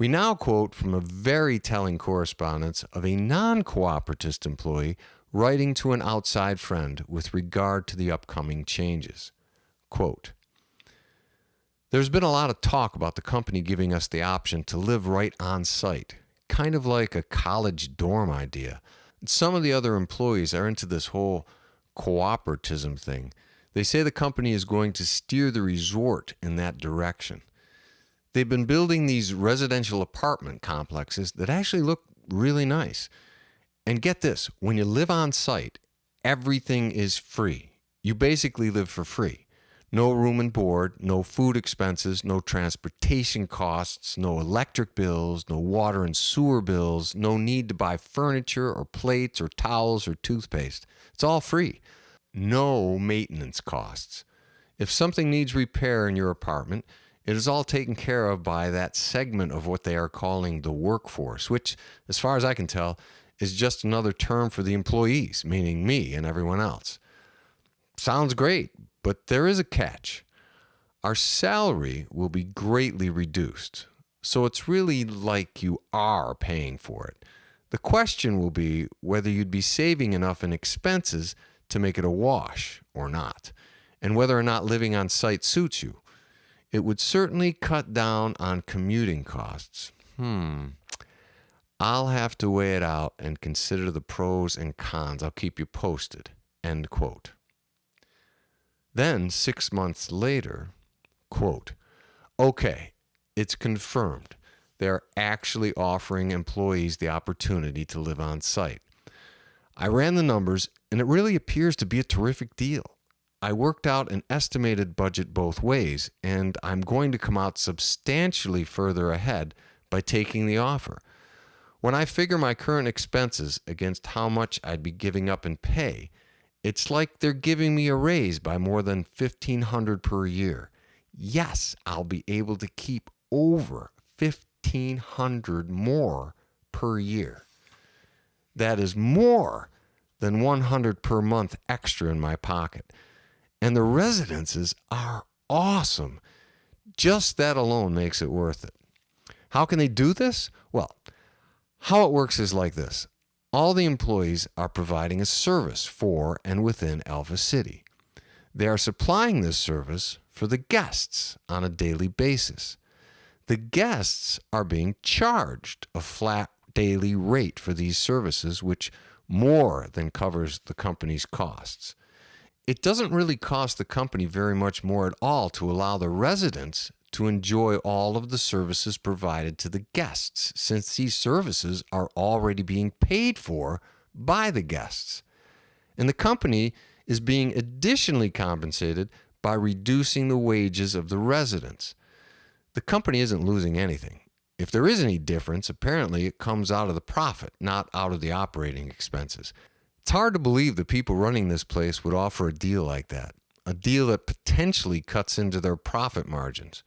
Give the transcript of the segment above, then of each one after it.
We now quote from a very telling correspondence of a non-cooperatist employee writing to an outside friend with regard to the upcoming changes. Quote, "There's been a lot of talk about the company giving us the option to live right on site, kind of like a college dorm idea. Some of the other employees are into this whole cooperatism thing. They say the company is going to steer the resort in that direction. They've been building these residential apartment complexes that actually look really nice. And get this, when you live on site, everything is free. You basically live for free. No room and board, no food expenses, no transportation costs, no electric bills, no water and sewer bills, no need to buy furniture or plates or towels or toothpaste. It's all free. No maintenance costs. If something needs repair in your apartment, it is all taken care of by that segment of what they are calling the workforce, which, as far as I can tell, is just another term for the employees, meaning me and everyone else. Sounds great, but there is a catch. Our salary will be greatly reduced, so it's really like you are paying for it. The question will be whether you'd be saving enough in expenses to make it a wash or not, and whether or not living on site suits you. It would certainly cut down on commuting costs. I'll have to weigh it out and consider the pros and cons. I'll keep you posted." End quote. Then, 6 months later, quote, "Okay, it's confirmed. They're actually offering employees the opportunity to live on site. I ran the numbers, and it really appears to be a terrific deal. I worked out an estimated budget both ways, and I'm going to come out substantially further ahead by taking the offer. When I figure my current expenses against how much I'd be giving up in pay, it's like they're giving me a raise by more than $1,500 per year. Yes, I'll be able to keep over $1,500 more per year. That is more than $100 per month extra in my pocket. And the residences are awesome. Just that alone makes it worth it. How can they do this? Well, how it works is like this. All the employees are providing a service for and within Alpha City. They are supplying this service for the guests on a daily basis. The guests are being charged a flat daily rate for these services, which more than covers the company's costs. It doesn't really cost the company very much more at all to allow the residents to enjoy all of the services provided to the guests, since these services are already being paid for by the guests. And the company is being additionally compensated by reducing the wages of the residents. The company isn't losing anything. If there is any difference, apparently it comes out of the profit, not out of the operating expenses. It's hard to believe the people running this place would offer a deal like that, a deal that potentially cuts into their profit margins.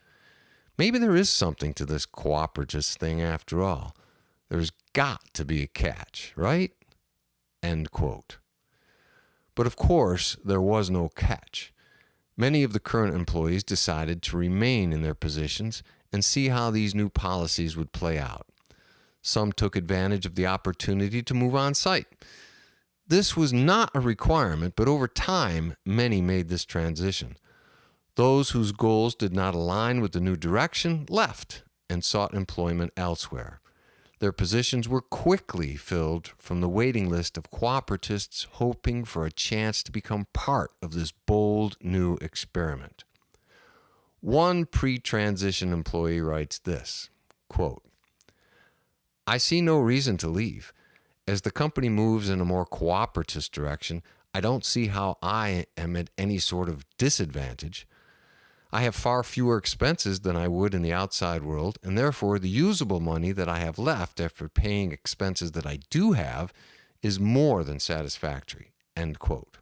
Maybe there is something to this cooperatist thing after all. There's got to be a catch, right? End quote. But of course, there was no catch. Many of the current employees decided to remain in their positions and see how these new policies would play out. Some took advantage of the opportunity to move on site. This was not a requirement, but over time, many made this transition. Those whose goals did not align with the new direction left and sought employment elsewhere. Their positions were quickly filled from the waiting list of cooperatists hoping for a chance to become part of this bold new experiment. One pre-transition employee writes this, quote, "I see no reason to leave. As the company moves in a more cooperative direction, I don't see how I am at any sort of disadvantage. I have far fewer expenses than I would in the outside world, and therefore the usable money that I have left after paying expenses that I do have is more than satisfactory." End quote.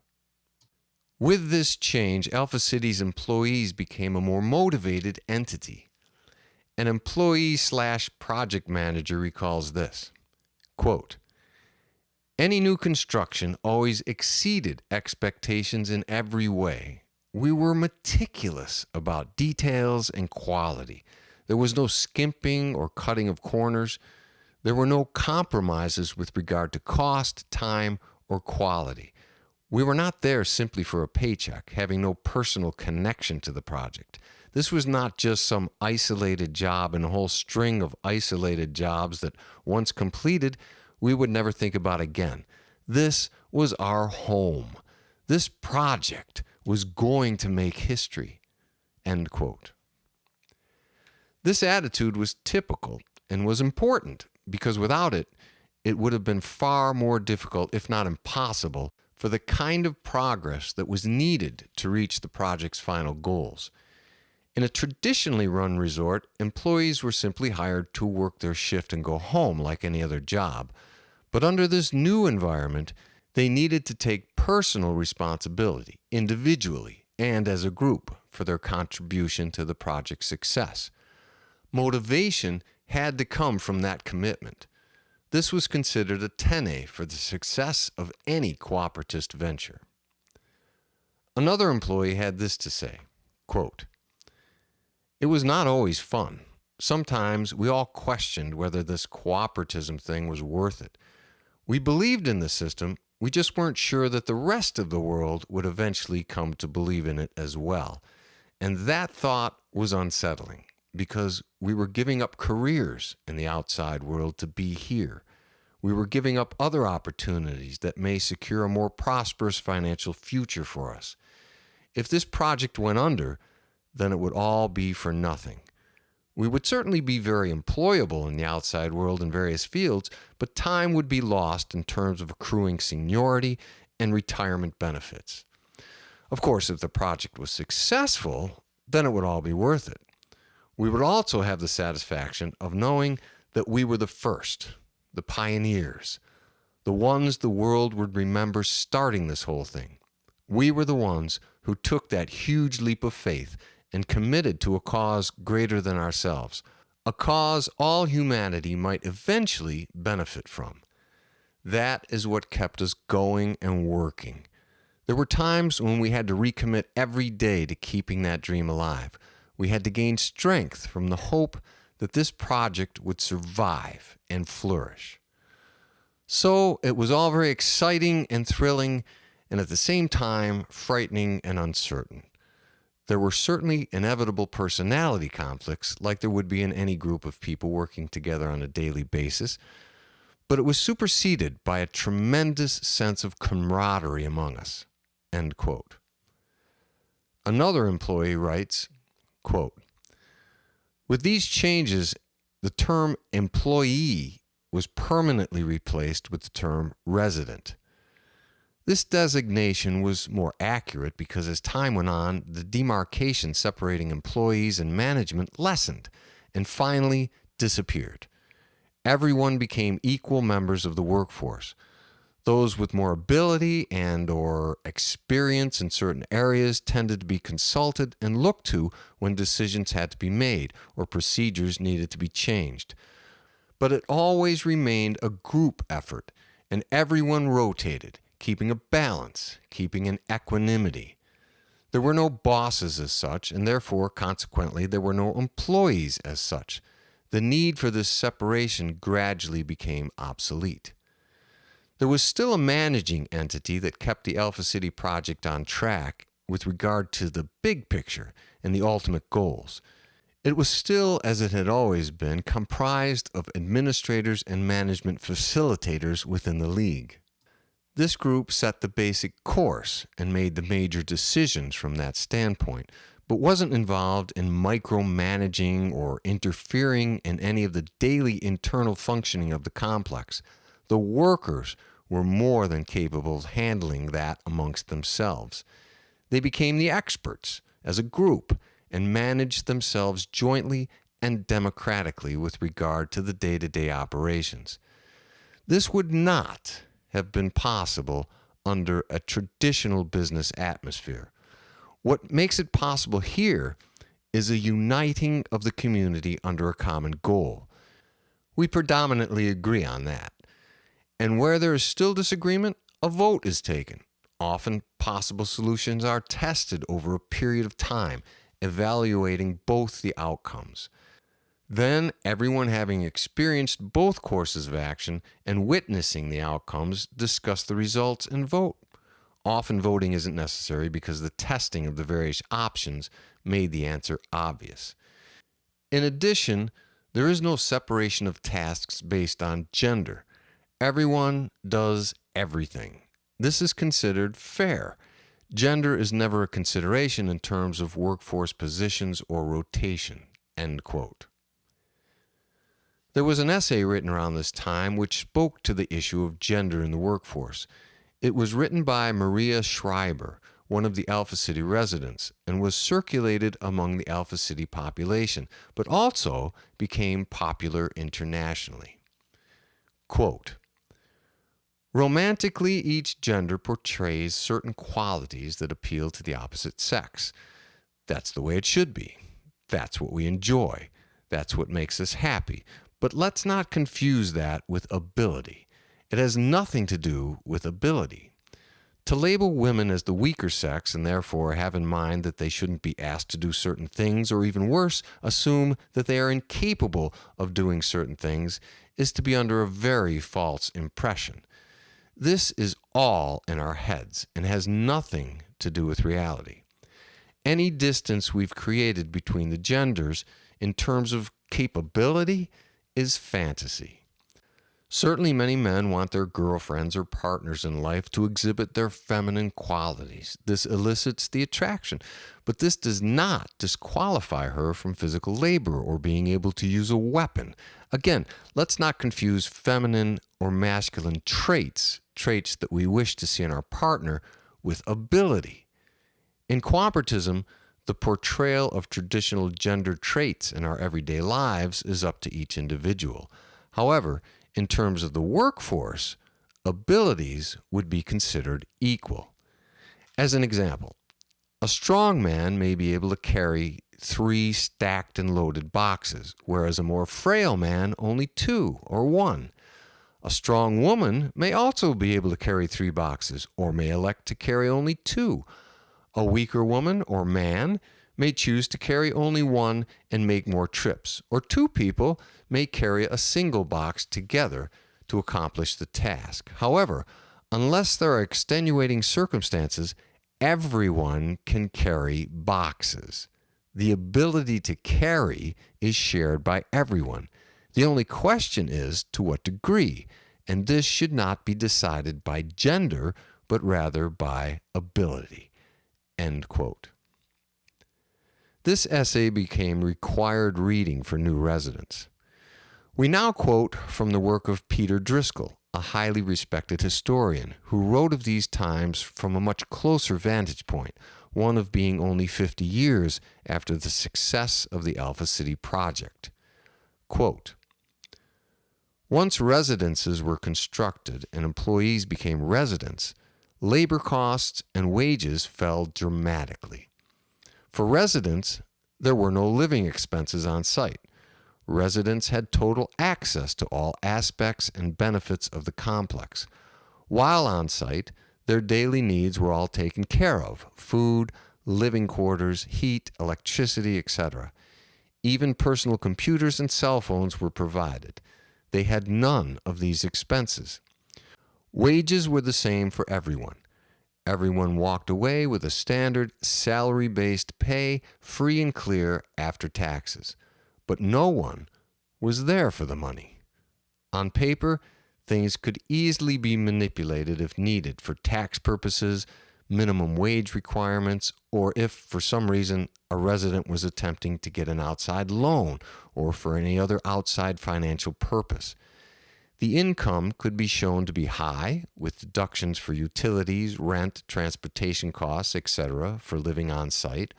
With this change, Alpha City's employees became a more motivated entity. An employee/project manager recalls this, quote, "Any new construction always exceeded expectations in every way. We were meticulous about details and quality. There was no skimping or cutting of corners. There were no compromises with regard to cost, time, or quality. We were not there simply for a paycheck, having no personal connection to the project. This was not just some isolated job in a whole string of isolated jobs that, once completed, we would never think about again. This was our home. This project was going to make history. End quote. This attitude was typical and was important because without it, it would have been far more difficult, if not impossible, for the kind of progress that was needed to reach the project's final goals. In a traditionally run resort, employees were simply hired to work their shift and go home like any other job. But under this new environment, they needed to take personal responsibility, individually and as a group, for their contribution to the project's success. Motivation had to come from that commitment. This was considered a tenet for the success of any cooperativist venture. Another employee had this to say, quote, "It was not always fun. Sometimes we all questioned whether this cooperativism thing was worth it. We believed in the system, we just weren't sure that the rest of the world would eventually come to believe in it as well. And that thought was unsettling, because we were giving up careers in the outside world to be here. We were giving up other opportunities that may secure a more prosperous financial future for us. If this project went under, then it would all be for nothing. We would certainly be very employable in the outside world in various fields, but time would be lost in terms of accruing seniority and retirement benefits. Of course, if the project was successful, then it would all be worth it. We would also have the satisfaction of knowing that we were the first, the pioneers, the ones the world would remember starting this whole thing. We were the ones who took that huge leap of faith and committed to a cause greater than ourselves, a cause all humanity might eventually benefit from. That is what kept us going and working. There were times when we had to recommit every day to keeping that dream alive. We had to gain strength from the hope that this project would survive and flourish. So it was all very exciting and thrilling, and at the same time frightening and uncertain. There were certainly inevitable personality conflicts, like there would be in any group of people working together on a daily basis, but it was superseded by a tremendous sense of camaraderie among us." End quote. Another employee writes, quote, "With these changes, the term employee was permanently replaced with the term resident. This designation was more accurate because as time went on, the demarcation separating employees and management lessened and finally disappeared. Everyone became equal members of the workforce. Those with more ability and/or experience in certain areas tended to be consulted and looked to when decisions had to be made or procedures needed to be changed. But it always remained a group effort, and everyone rotated, keeping a balance, keeping an equanimity. There were no bosses as such, and therefore, consequently, there were no employees as such. The need for this separation gradually became obsolete. There was still a managing entity that kept the Alpha City project on track with regard to the big picture and the ultimate goals. It was still, as it had always been, comprised of administrators and management facilitators within the league. This group set the basic course and made the major decisions from that standpoint, but wasn't involved in micromanaging or interfering in any of the daily internal functioning of the complex. The workers were more than capable of handling that amongst themselves. They became the experts as a group and managed themselves jointly and democratically with regard to the day-to-day operations. This would not have been possible under a traditional business atmosphere. What makes it possible here is a uniting of the community under a common goal. We predominantly agree on that. And where there is still disagreement, a vote is taken. Often, possible solutions are tested over a period of time, evaluating both the outcomes. Then, everyone having experienced both courses of action and witnessing the outcomes discuss the results and vote. Often voting isn't necessary because the testing of the various options made the answer obvious. In addition, there is no separation of tasks based on gender. Everyone does everything. This is considered fair. Gender is never a consideration in terms of workforce positions or rotation. End quote. There was an essay written around this time which spoke to the issue of gender in the workforce. It was written by Maria Schreiber, one of the Alpha City residents, and was circulated among the Alpha City population, but also became popular internationally. Quote, romantically, each gender portrays certain qualities that appeal to the opposite sex. That's the way it should be. That's what we enjoy. That's what makes us happy. But let's not confuse that with ability. It has nothing to do with ability. To label women as the weaker sex and therefore have in mind that they shouldn't be asked to do certain things, or even worse, assume that they are incapable of doing certain things, is to be under a very false impression. This is all in our heads and has nothing to do with reality. Any distance we've created between the genders in terms of capability is fantasy. Certainly, many men want their girlfriends or partners in life to exhibit their feminine qualities. This elicits the attraction, but this does not disqualify her from physical labor or being able to use a weapon. Again, let's not confuse feminine or masculine traits that we wish to see in our partner, with ability. In cooperatism, the portrayal of traditional gender traits in our everyday lives is up to each individual. However, in terms of the workforce, abilities would be considered equal. As an example, a strong man may be able to carry 3 stacked and loaded boxes, whereas a more frail man only 2 or 1. A strong woman may also be able to carry 3 boxes, or may elect to carry only 2. A weaker woman or man may choose to carry only 1 and make more trips, or 2 people may carry a single box together to accomplish the task. However, unless there are extenuating circumstances, everyone can carry boxes. The ability to carry is shared by everyone. The only question is to what degree, and this should not be decided by gender, but rather by ability. End quote. This essay became required reading for new residents. We now quote from the work of Peter Driscoll, a highly respected historian who wrote of these times from a much closer vantage point, one of being only 50 years after the success of the Alpha City project. Quote, once residences were constructed and employees became residents, labor costs and wages fell dramatically. For residents, there were no living expenses on site. Residents had total access to all aspects and benefits of the complex. While on site, their daily needs were all taken care of: food, living quarters, heat, electricity, etc. Even personal computers and cell phones were provided. They had none of these expenses. Wages were the same for everyone. Everyone walked away with a standard salary-based pay, free and clear after taxes. But no one was there for the money. On paper, things could easily be manipulated if needed for tax purposes, minimum wage requirements, or if, for some reason, a resident was attempting to get an outside loan or for any other outside financial purpose. The income could be shown to be high, with deductions for utilities, rent, transportation costs, etc., for living on site,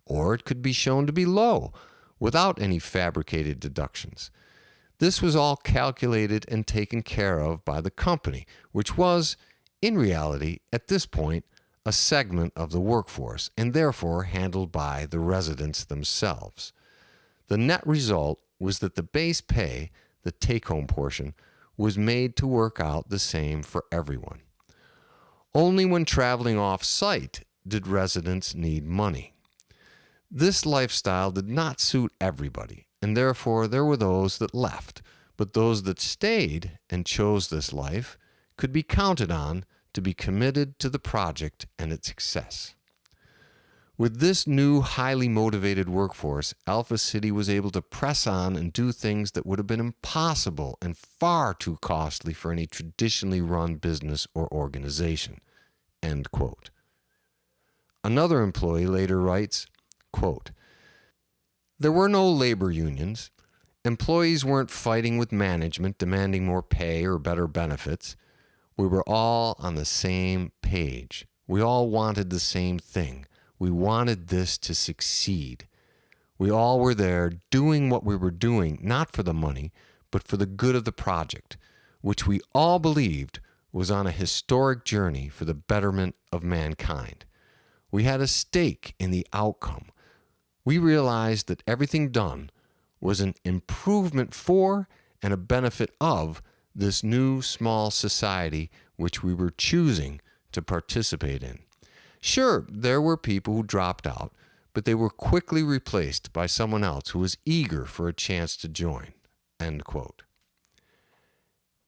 or it could be shown to be low, without any fabricated deductions. This was all calculated and taken care of by the company, which was, in reality, at this point, a segment of the workforce, and therefore handled by the residents themselves. The net result was that the base pay, the take-home portion, was made to work out the same for everyone. Only when traveling off-site did residents need money. This lifestyle did not suit everybody, and therefore there were those that left. But those that stayed and chose this life could be counted on to be committed to the project and its success. With this new, highly motivated workforce, Alpha City was able to press on and do things that would have been impossible and far too costly for any traditionally run business or organization. End quote. Another employee later writes, quote, "There were no labor unions. Employees weren't fighting with management demanding more pay or better benefits. We were all on the same page. We all wanted the same thing. We wanted this to succeed. We all were there doing what we were doing, not for the money, but for the good of the project, which we all believed was on a historic journey for the betterment of mankind. We had a stake in the outcome. We realized that everything done was an improvement for and a benefit of this new small society which we were choosing to participate in. Sure, there were people who dropped out, but they were quickly replaced by someone else who was eager for a chance to join." End quote.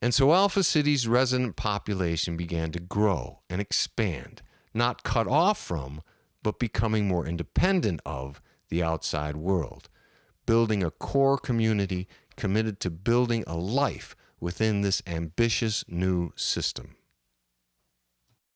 And so Alpha City's resident population began to grow and expand, not cut off from, but becoming more independent of the outside world, building a core community committed to building a life within this ambitious new system.